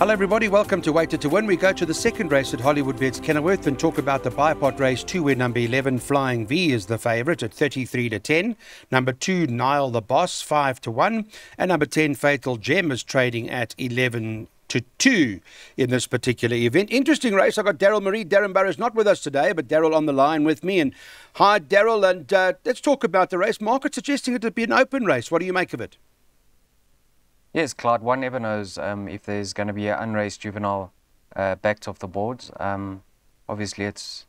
Hello everybody, welcome to Weighted to Win. We go to the second race at Hollywoodbets Kenilworth and talk about the BIPOT race 2 where number 11 Flying V is the favourite at 33-10. Number 2 Nile the Boss 5-1 and number 10 Fatal Gem is trading at 11-2 in this particular event. Interesting race. I've got Daryl Marie. Darren Burrows not with us today, but Daryl on the line with me. And hi Daryl, and let's talk about the race. Market suggesting it to be an open race. What do you make of it? Yes, Clyde, one never knows if there's going to be an unraced juvenile backed off the boards. Obviously, it's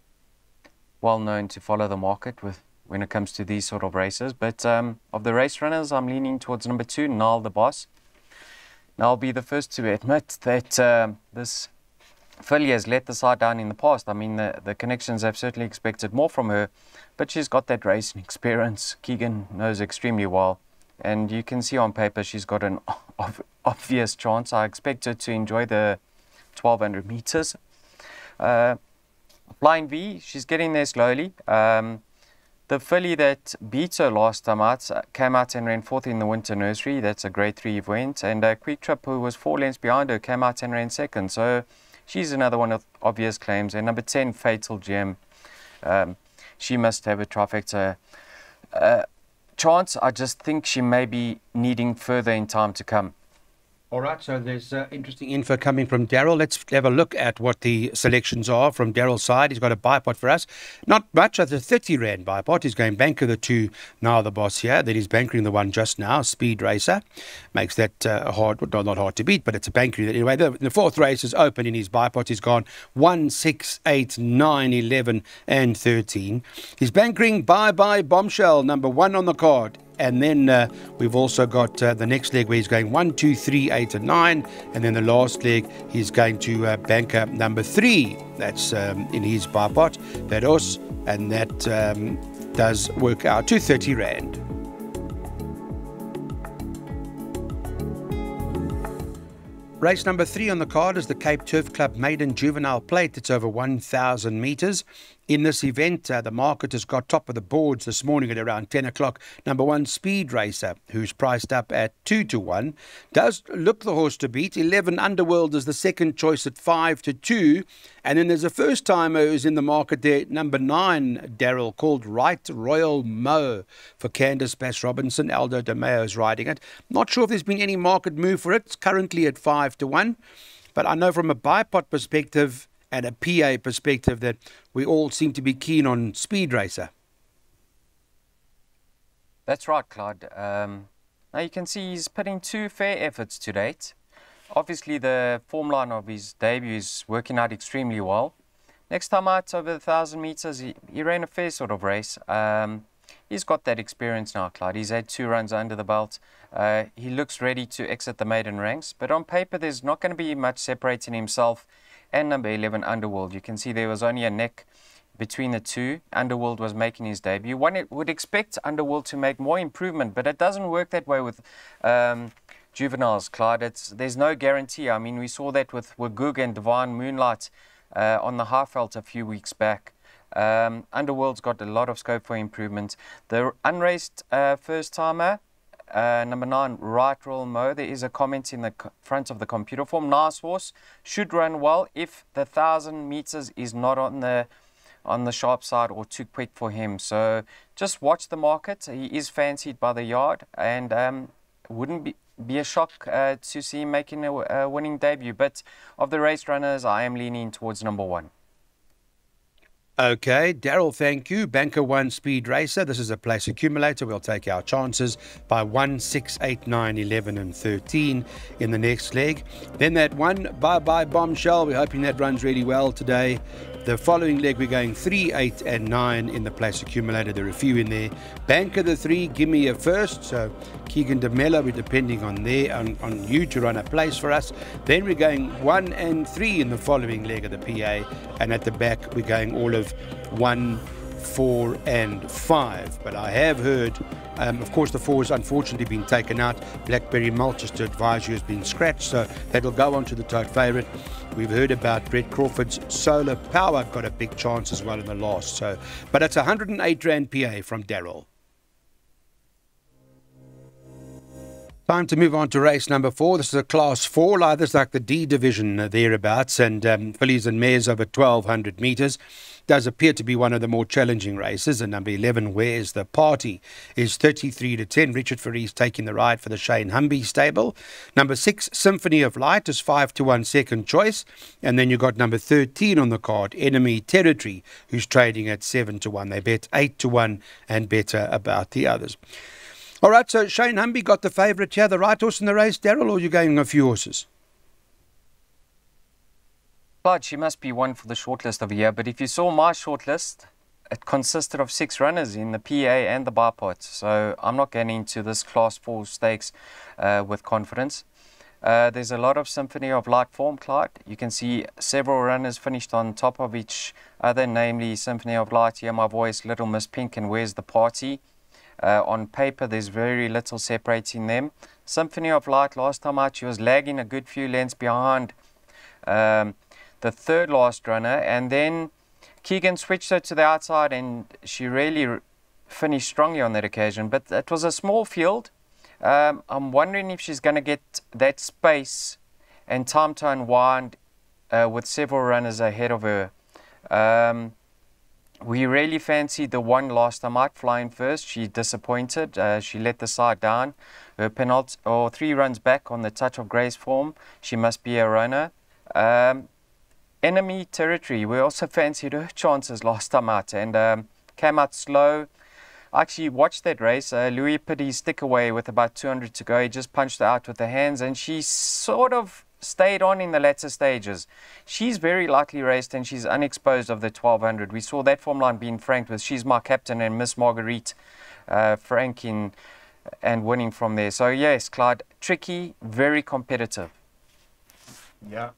well known to follow the market when it comes to these sort of races. But of the race runners, I'm leaning towards number 2, Nile the Boss. Now, I'll be the first to admit that this filly has let the side down in the past. I mean, the connections have certainly expected more from her, but she's got that racing experience. Keegan knows extremely well. And you can see on paper she's got an obvious chance. I expect her to enjoy the 1200 meters. Flying V, she's getting there slowly. The filly that beat her last time out came out and ran 4th in the Winter Nursery. That's a grade 3 event. And Quick Trip, who was 4 lengths behind her, came out and ran 2nd. So she's another one of obvious claims. And number 10, Fatal Gem, she must have a trifecta chance. I just think she may be needing further in time to come. All right, so there's interesting info coming from Daryl. Let's have a look at what the selections are from Daryl's side. He's got a BIPOT for us. Not much, at the 30 Rand BIPOT. He's going banker the 2, Now the Boss here. Then he's bankering the 1 just now, Speed Racer. Makes that hard, well, not hard to beat, but it's a bankering. Anyway, the 4th race is open in his BIPOT. He's gone 1, 6, 8, 9, 11 and 13. He's bankering Bye Bye Bombshell, number 1 on the card. And then we've also got the next leg where he's going 1, 2, 3, 8 and 9. And then the last leg, he's going to banker number 3. That's in his BIPOT, Veros. And that does work out to 30 Rand. Race number 3 on the card is the Cape Turf Club Maiden Juvenile Plate. It's over 1,000 metres. In this event, the market has got top of the boards this morning at around 10 o'clock. Number 1, Speed Racer, who's priced up at 2-1. Does look the horse to beat. 11, Underworld is the second choice at 5-2. And then there's a first-timer who's in the market there, number 9, Daryl, called Right Royal Mo for Candice Bass Robinson. Aldo De Meo is riding it. Not sure if there's been any market move for it. It's currently at 5-1. But I know from a BIPOT perspective and a PA perspective that we all seem to be keen on Speed Racer. That's right, Clyde. Now you can see he's putting 2 fair efforts to date. Obviously, the form line of his debut is working out extremely well. Next time out, over 1,000 metres, he ran a fair sort of race. He's got that experience now, Clyde. He's had 2 runs under the belt. He looks ready to exit the maiden ranks. But on paper, there's not going to be much separating himself and number 11, Underworld. You can see there was only a neck between the 2. Underworld was making his debut. One would expect Underworld to make more improvement, but it doesn't work that way with juveniles, Clyde. There's no guarantee. I mean, we saw that with Wagug and Divine Moonlight on the Highveld a few weeks back. Underworld's got a lot of scope for improvement. The unraced first-timer, number 9, Right Royal Mo. There is a comment in the front of the computer form. Nice horse, should run well if the 1,000 metres is not on the sharp side or too quick for him. So just watch the market. He is fancied by the yard, and wouldn't be a shock to see him making a winning debut. But of the race runners, I am leaning towards number 1. Okay, Daryl, thank you. Banker 1, Speed Racer. This is a place accumulator. We'll take our chances by 1, 6, 8, 9, 11 and 13 in the next leg. Then that 1, Bye Bye Bombshell. We're hoping that runs really well today. The following leg, we're going 3, 8 and 9 in the place accumulator. There are a few in there. Banker the 3, give me a first. So Keegan De Mella, we're depending on you to run a place for us. Then we're going 1 and 3 in the following leg of the PA. And at the back, we're going all of 1, 4 and 5. But I have heard, of course, the 4 has unfortunately been taken out. Blackberry Malt, just to advise you, has been scratched, so that'll go on to the tote favourite. We've heard about Brett Crawford's Solar Power, got a big chance as well in the last. So, but it's 108 Rand PA from Daryl. Time to move on to race number 4. This is a Class 4, like this, like the D division thereabouts, and fillies and mares over 1,200 metres. Does appear to be one of the more challenging races, and number 11, Where's the Party, is 33-10. Richard Faris taking the ride for the Shane Humby stable. Number 6, Symphony of Light, is 5-1 second choice, and then you got number 13 on the card, Enemy Territory, who's trading at 7-1. They bet 8-1 and better about the others. All right, so Shane Humby got the favourite here, the right horse in the race, Daryl, or are you going a few horses? But she must be one for the shortlist of the year. But if you saw my shortlist, it consisted of 6 runners in the PA and the JACKPOT. So I'm not getting into this Class 4 stakes with confidence. There's a lot of Symphony of Light form, Clyde. You can see several runners finished on top of each other, namely Symphony of Light, Hear My Voice, Little Miss Pink, and Where's the Party. On paper, there's very little separating them. Symphony of Light, last time out, she was lagging a good few lengths behind the third last runner, and then Keegan switched her to the outside, and she really finished strongly on that occasion. But it was a small field. I'm wondering if she's going to get that space and time to unwind with several runners ahead of her. We really fancied the one last time out, Flying First. She disappointed. She let the side down. Her penalty, or 3 runs back on the Touch of Grace form. She must be a runner. Enemy Territory, we also fancied her chances last time out and came out slow. I actually watched that race. Louis Pitty stick away with about 200 to go. He just punched her out with the hands, and she sort of stayed on in the latter stages. She's very lightly raced, and she's unexposed of the 1,200. We saw that form line being franked with She's My Captain and Miss Marguerite franking and winning from there. So yes, Clyde, tricky, very competitive. Yeah.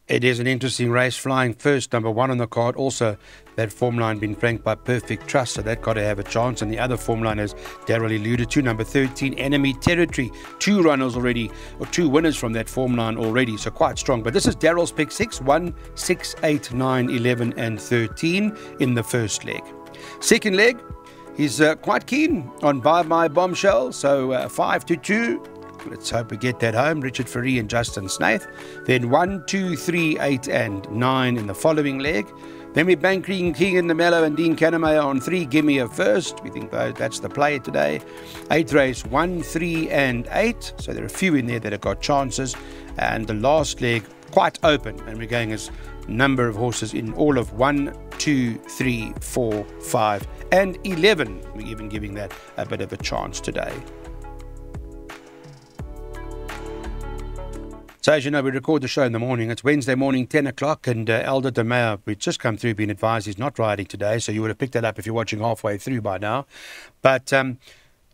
It is an interesting race. Flying First, number 1 on the card. Also, that form line been franked by Perfect Trust, so that got to have a chance. And the other form line, as Daryl alluded to, number 13, Enemy Territory. 2 runners already, or 2 winners from that form line already, so quite strong. But this is Daryl's pick 6, 1, 6, 8, 9, 11, and 13 in the first leg. Second leg, he's quite keen on Bye Bye Bombshell, so 5-2. Let's hope we get that home. Richard Faris and Justin Snaith. Then 1, 2, 3, 8, and 9 in the following leg. Then we're banking Keegan the Mellow and Dean Cannemeyer on 3. Gimme a First. We think that's the play today. 8th race, 1, 3, and 8. So there are a few in there that have got chances. And the last leg, quite open. And we're going as number of horses in all of 1, 2, 3, 4, 5, and 11. We're even giving that a bit of a chance today. So as you know, we record the show in the morning. It's Wednesday morning, 10 o'clock, and Elder De Meyer, we've just come through, been advised he's not riding today, so you would have picked that up if you're watching halfway through by now. But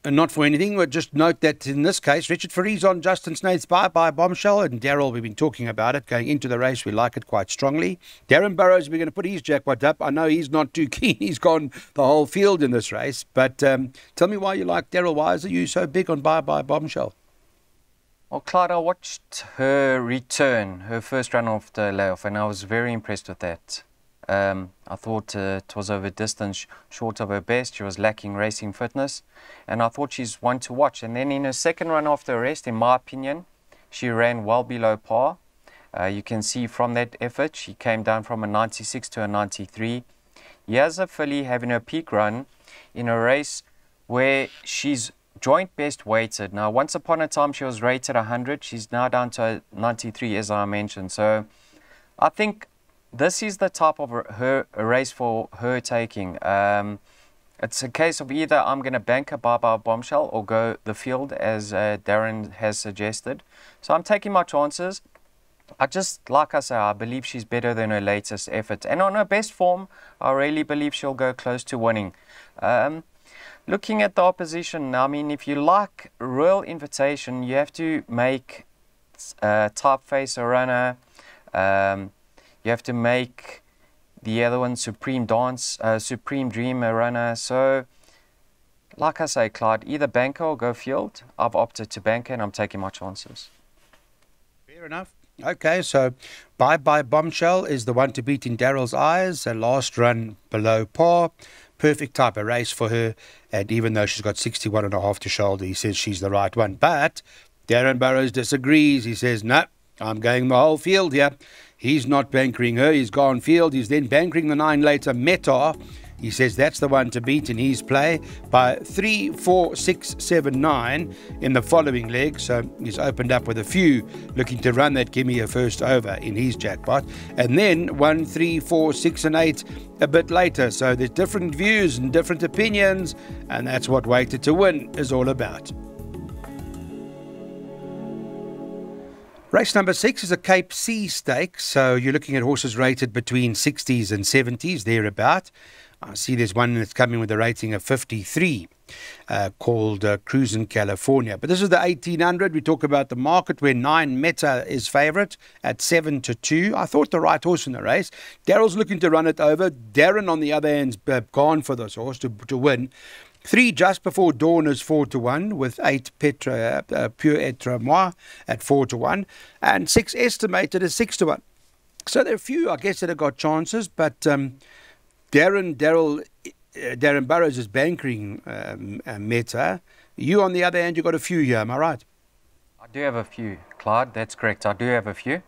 not for anything, but just note that in this case, Richard Faris on Justin Snaith's Bye Bye Bombshell, and Daryl, we've been talking about it. Going into the race, we like it quite strongly. Darren Burrows, we're going to put his jackpot up. I know he's not too keen. He's gone the whole field in this race. But tell me why you like Daryl. Why are you so big on Bye Bye Bombshell? Well, Clyde, I watched her return, her first run off the layoff, and I was very impressed with that. I thought it was over distance short of her best. She was lacking racing fitness, and I thought she's one to watch. And then in her second run after arrest, in my opinion, she ran well below par. You can see from that effort, she came down from a 96 to a 93. Here's a filly having her peak run in a race where she's joint best weighted. Now, once upon a time, she was rated 100. She's now down to 93, as I mentioned. So I think this is the type of a race for her taking. It's a case of either I'm going to bank a Bye Bye Bombshell or go the field, as Darren has suggested. So I'm taking my chances. Like I say, I believe she's better than her latest effort. And on her best form, I really believe she'll go close to winning. Looking at the opposition, I mean, if you like Royal Invitation, you have to make Typeface a runner. You have to make the other one, Supreme Dream, a runner. So, like I say, Clyde, either banker or go field. I've opted to banker, and I'm taking my chances. Fair enough. Okay, so Bye Bye Bombshell is the one to beat in Daryl's eyes. A last run below par. perfect type of race for her. And even though she's got 61.5 to shoulder, he says she's the right one. But Darren Burrows disagrees. He says, no, I'm going the whole field here. He's not bankering her. He's gone field. He's then bankering the 9 later, Meta. He says that's the one to beat in his play by 3, 4, 6, 7, 9 in the following leg. So he's opened up with a few looking to run that gimme a first over in his jackpot. And then 1, 3, 4, 6 and 8 a bit later. So there's different views and different opinions, and that's what Weighted to Win is all about. Race number 6 is a Cape C Stakes. So you're looking at horses rated between 60s and 70s, thereabout. I see there's one that's coming with a rating of 53 called Cruisin' California. But this is the 1800. We talk about the market where 9 Meta is favourite at 7 to 2. I thought the right horse in the race. Darryl's looking to run it over. Darren, on the other hand, is gone for this horse to win. 3 Just Before Dawn is 4 to 1 with 8 Pure Etre Moi at 4 to 1 and 6 Estimated is 6 to 1. So there are a few, I guess, that have got chances, but Darren Burrows is bankering Meta. You, on the other hand, you've got a few here, am I right? I do have a few, Clyde. That's correct. I do have a few.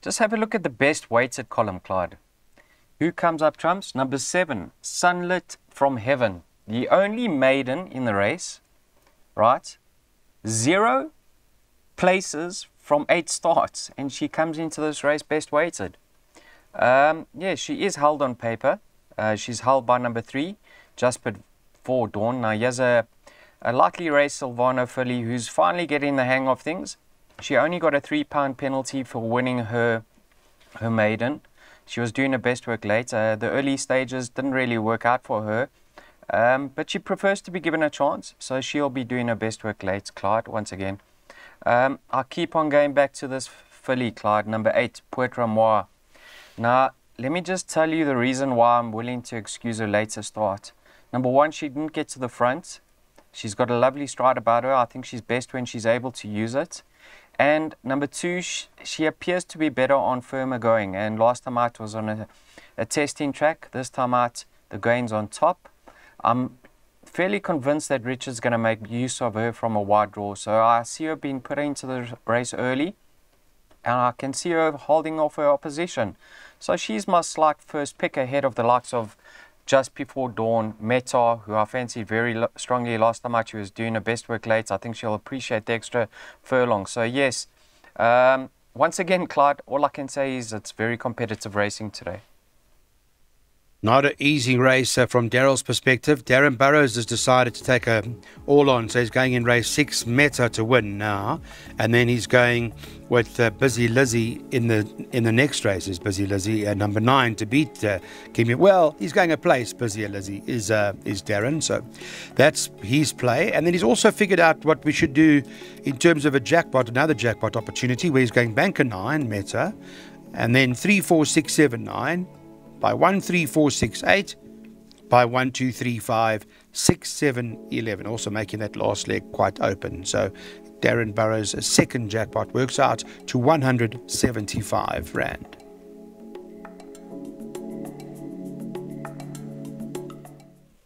Just have a look at the best weighted column, Clyde. Who comes up trumps? Number 7, Sunlit from Heaven. The only maiden in the race, right? 0 places from 8 starts, and she comes into this race best weighted. Yeah, she is held on paper. She's held by number 3, Just Before Dawn. Now, here's a lightly raced Silvano filly who's finally getting the hang of things. She only got a £3 penalty for winning her maiden. She was doing her best work late. The early stages didn't really work out for her. But she prefers to be given a chance. So she'll be doing her best work late, Clyde, once again. I'll keep on going back to this filly, Clyde, number 8, Poitre Moi. Now, let me just tell you the reason why I'm willing to excuse her later start. Number 1, she didn't get to the front. She's got a lovely stride about her. I think she's best when she's able to use it. And number 2, she appears to be better on firmer going. And last time out was on a testing track. This time out, the gain's on top. I'm fairly convinced that Richard's going to make use of her from a wide draw. So I see her being put into the race early. And I can see her holding off her opposition. So she's my slight first pick ahead of the likes of Just Before Dawn, Meta, who I fancied very strongly last time out. She was doing her best work late. I think she'll appreciate the extra furlong. So yes, once again, Clyde, all I can say is it's very competitive racing today. Not an easy race from Darryl's perspective. Darren Burrows has decided to take a all-on, so he's going in race 6 Meta to win now, and then he's going with Busy Lizzie in the next race. Is Busy Lizzie number 9 to beat Gimme? Well, he's going a place. Busy Lizzie is Darren, so that's his play. And then he's also figured out what we should do in terms of a jackpot, another jackpot opportunity, where he's going banker 9 Meta, and then 3, 4, 6, 7, 9. By 1, 3, 4, 6, 8, by 1, 2, 3, 5, 6, 7, 11. Also making that last leg quite open. So Darren Burrows' second jackpot works out to 175 Rand.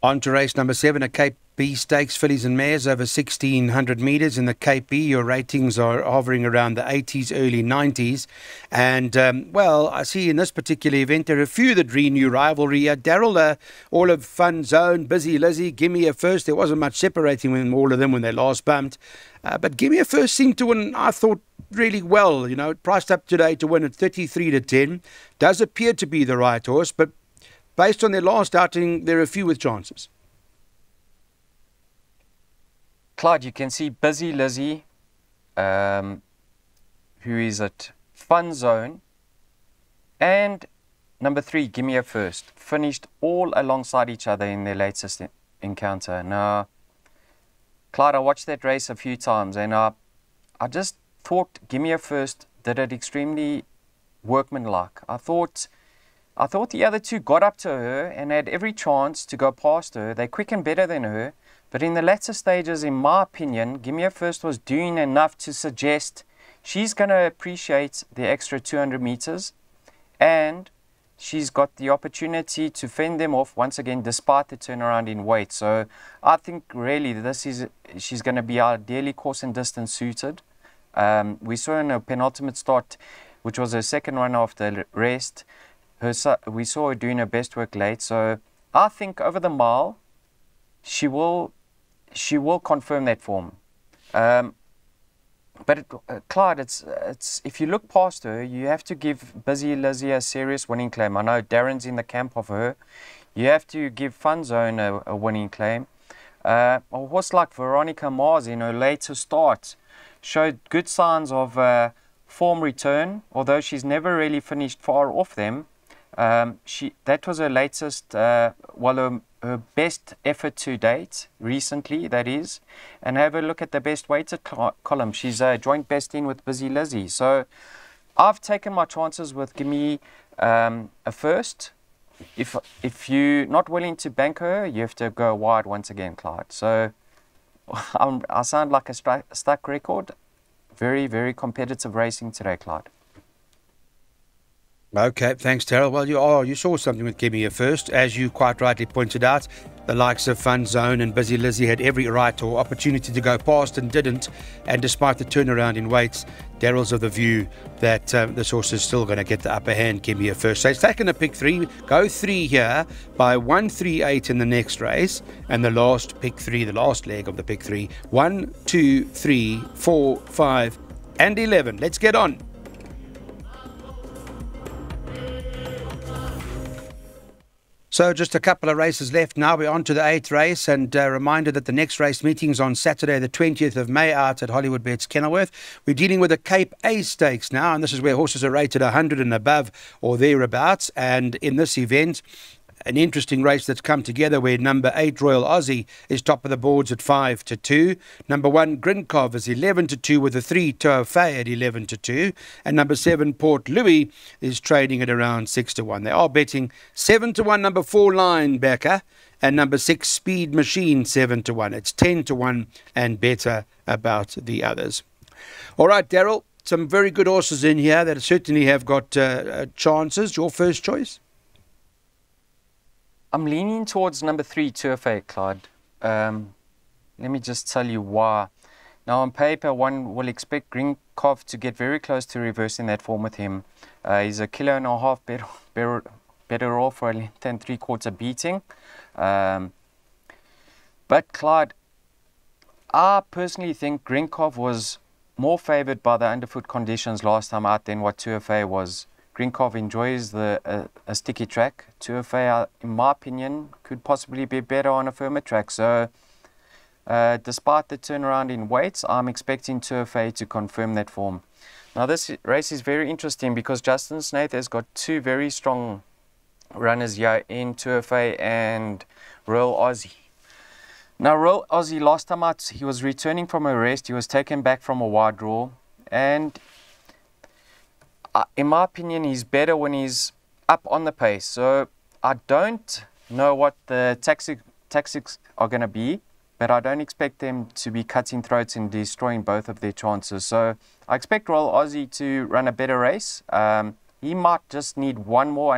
On to race number 7, a Cape B Stakes, fillies and mares over 1,600 metres. In the Cape B, your ratings are hovering around the 80s, early 90s. And, well, I see in this particular event there are a few that renew rivalry. Darryl, all of Fun Zone, Busy Lizzie, Gimme a First. There wasn't much separating with all of them when they last bumped. But Gimme a First seemed to win, I thought, really well. You know, it priced up today to win at 33 to 10. Does appear to be the right horse, but based on their last outing, there are a few with chances. Clyde, you can see Busy Lizzie, who is at Fun Zone, and number 3, Gimme a First, finished all alongside each other in their latest encounter. Now, Clyde, I watched that race a few times, and I just thought Gimme a First did it extremely workmanlike. I thought the other two got up to her and had every chance to go past her. They quickened better than her. But in the latter stages, in my opinion, Gimme a First was doing enough to suggest she's going to appreciate the extra 200 meters. And she's got the opportunity to fend them off once again, despite the turnaround in weight. So I think really she's going to be ideally course and distance suited. We saw in her penultimate start, which was her second run after rest, we saw her doing her best work late. So I think over the mile, she will confirm that form. But Clyde, it's if you look past her, you have to give Busy Lizzie a serious winning claim. I know Darren's in the camp of her. You have to give Fun Zone a winning claim. A horse like Veronica Mars in her later start showed good signs of form return, although she's never really finished far off them. That was her latest, her best effort to date, recently, that is. And have a look at the best weighted column. She's joint best in with Busy Lizzie. So I've taken my chances with Gimme a first. If you're not willing to bank her, you have to go wide once again, Clyde. So I sound like a stuck record. Very, very competitive racing today, Clyde. Okay, thanks, Terrell. Well, you saw something with Gimme a first. As you quite rightly pointed out, the likes of Fun Zone and Busy Lizzie had every right or opportunity to go past and didn't. And despite the turnaround in weights, Darrell's of the view that this horse is still going to get the upper hand. Gimme a first. So he's taken a pick 3. Go 3 here by 138 in the next race. And the last pick 3, the last leg of the pick 3. 1, 2, 3, 4, 5, and 11. Let's get on. So just a couple of races left now. We're on to the 8th race, and a reminder that the next race meeting's on Saturday the 20th of May out at Hollywood Bets Kenilworth. We're dealing with the Cape A Stakes now, and this is where horses are rated 100 and above or thereabouts. And in this event, an interesting race that's come together where number 8 Royal Aussie is top of the boards at 5-2. Number 1 Grinkov is 11-2 with a 3 Toafei at 11-2. And number 7 Port Louis is trading at around 6-1. They are betting 7-1 number 4 Linebacker and number 6 Speed Machine 7-1. It's 10-1 and better about the others. All right, Darrell, some very good horses in here that certainly have got chances. Your first choice? I'm leaning towards number 3, Toafei, Clyde. Let me just tell you why. Now, on paper, one will expect Grinkov to get very close to reversing that form with him. He's a kilo and a half better off for a length and 3/4 beating. But, Clyde, I personally think Grinkov was more favoured by the underfoot conditions last time out than what Toafei was. Grinkov enjoys a sticky track. Toafei, in my opinion, could possibly be better on a firmer track. So, despite the turnaround in weights, I'm expecting Toafei to confirm that form. Now, this race is very interesting because Justin Snaith has got 2 very strong runners here in Toafei and Royal Aussie. Now, Royal Aussie, last time out, he was returning from a rest. He was taken back from a wide draw. And in my opinion, he's better when he's up on the pace. So I don't know what the tactics are going to be, but I don't expect them to be cutting throats and destroying both of their chances. So I expect Royal Aussie to run a better race. He might just need one more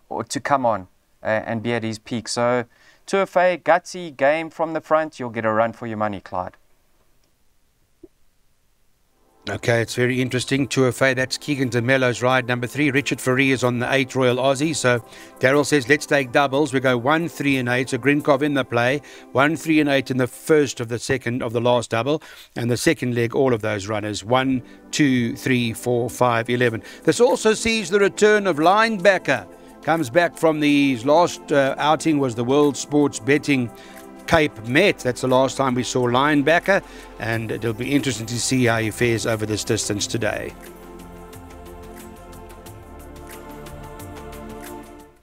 or to come on and be at his peak. So Toafei, gutsy game from the front. You'll get a run for your money, Clyde. Okay, it's very interesting. Toafei, that's Keegan DeMello's ride. Number 3, Richard Ferree is on the 8 Royal Aussie. So Darrell says, let's take doubles. We go 1, 3 and 8. So Grinkov in the play. 1, 3 and 8 in the first of the last double. And the second leg, all of those runners. 1, 2, 3, 4, 5, 11. This also sees the return of Linebacker. Comes back from his last outing was the World Sports Betting Cape Met. That's the last time we saw Linebacker, and it'll be interesting to see how he fares over this distance today.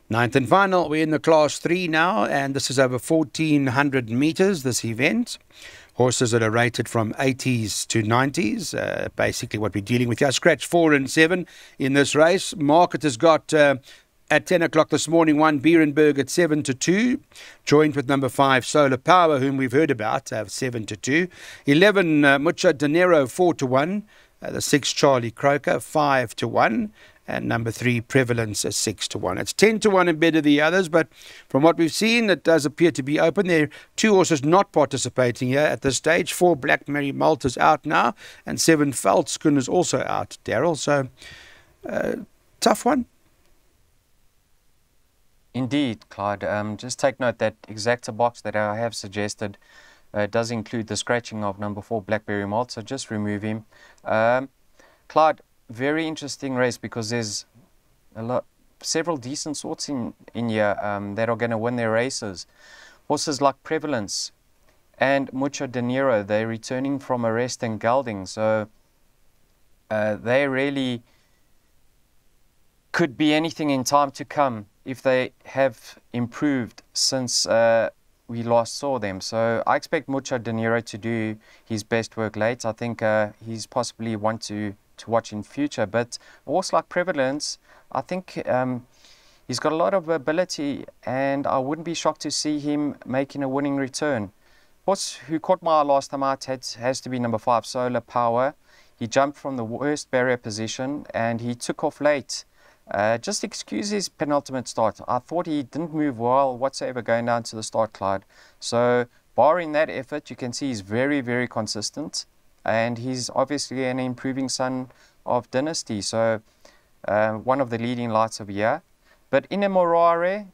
9th and final, we're in the class 3 now, and this is over 1,400 meters, this event. Horses that are rated from 80s to 90s, basically what we're dealing with here. Scratch 4 and 7 in this race. Market has got at 10 o'clock this morning, 1 Beerenberg at 7-2, joined with number 5 Solar Power, whom we've heard about, 7-2. 11 Mucha Dinero 4-1. The 6 Charlie Croker 5-1, and number 3, Prevalence, is 6 to 1. It's 10 to 1 in better the others, but from what we've seen, it does appear to be open. There are 2 horses not participating here at this stage. 4, Black Mary Malt is out now, and 7, Veldskun is also out, Daryl. So, tough one. Indeed, Clyde. Just take note that exacta box that I have suggested does include the scratching of number 4, Blackberry Malt, so just remove him. Clyde, very interesting race because there's several decent sorts in here that are going to win their races. Horses like Prevalence and Mucho Dinero, they're returning from arrest and gelding, so they really could be anything in time to come if they have improved since we last saw them. So I expect Mucho Dinero to do his best work late. I think he's possibly one to watch in future. But a horse like Prevalence, I think he's got a lot of ability, and I wouldn't be shocked to see him making a winning return. Horse who caught my eye last time out has to be number 5, Solar Power. He jumped from the worst barrier position and he took off late. Just excuse his penultimate start. I thought he didn't move well whatsoever going down to the start, Clyde. So, barring that effort, you can see he's very, very consistent. And he's obviously an improving son of Dynasty. So, one of the leading lights of the year. But Inemorare,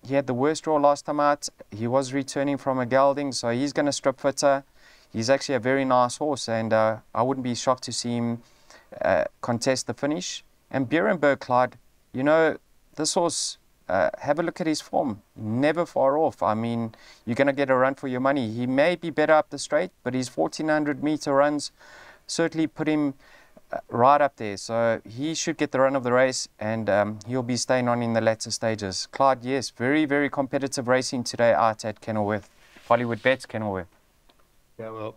he had the worst draw last time out. He was returning from a gelding, so he's going to strip fitter. He's actually a very nice horse, and I wouldn't be shocked to see him contest the finish. And Berenberg, Clyde, you know, this horse, have a look at his form. Never far off. I mean, you're going to get a run for your money. He may be better up the straight, but his 1,400-meter runs certainly put him right up there. So he should get the run of the race, and he'll be staying on in the latter stages. Clyde, yes, very, very competitive racing today out at Kenilworth. Hollywood Bets, Kenilworth. Yeah, well,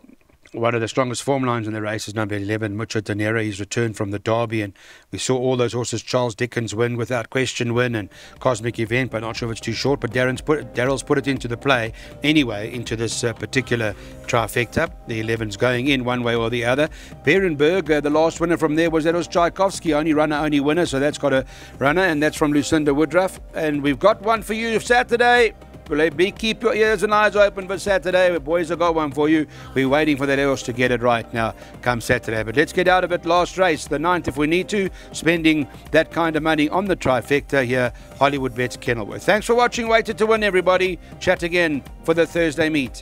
one of the strongest form lines in the race is number 11, Mucho Dinero. He's returned from the Derby, and we saw all those horses. Charles Dickens win, Without Question win, and Cosmic Event, but not sure if it's too short. But Daryl's put it into the play anyway, into this particular trifecta. The 11's going in one way or the other. Berenberg, the last winner from there was Tchaikovsky, only runner, only winner, so that's got a runner, and that's from Lucinda Woodruff. And we've got one for you Saturday. Keep your ears and eyes open for Saturday. The boys have got one for you. We're waiting for that horse to get it right now come Saturday. But let's get out of it. Last race, the 9th if we need to. Spending that kind of money on the trifecta here. Hollywood Bets, Kenilworth. Thanks for watching. Waited to win, everybody. Chat again for the Thursday meet.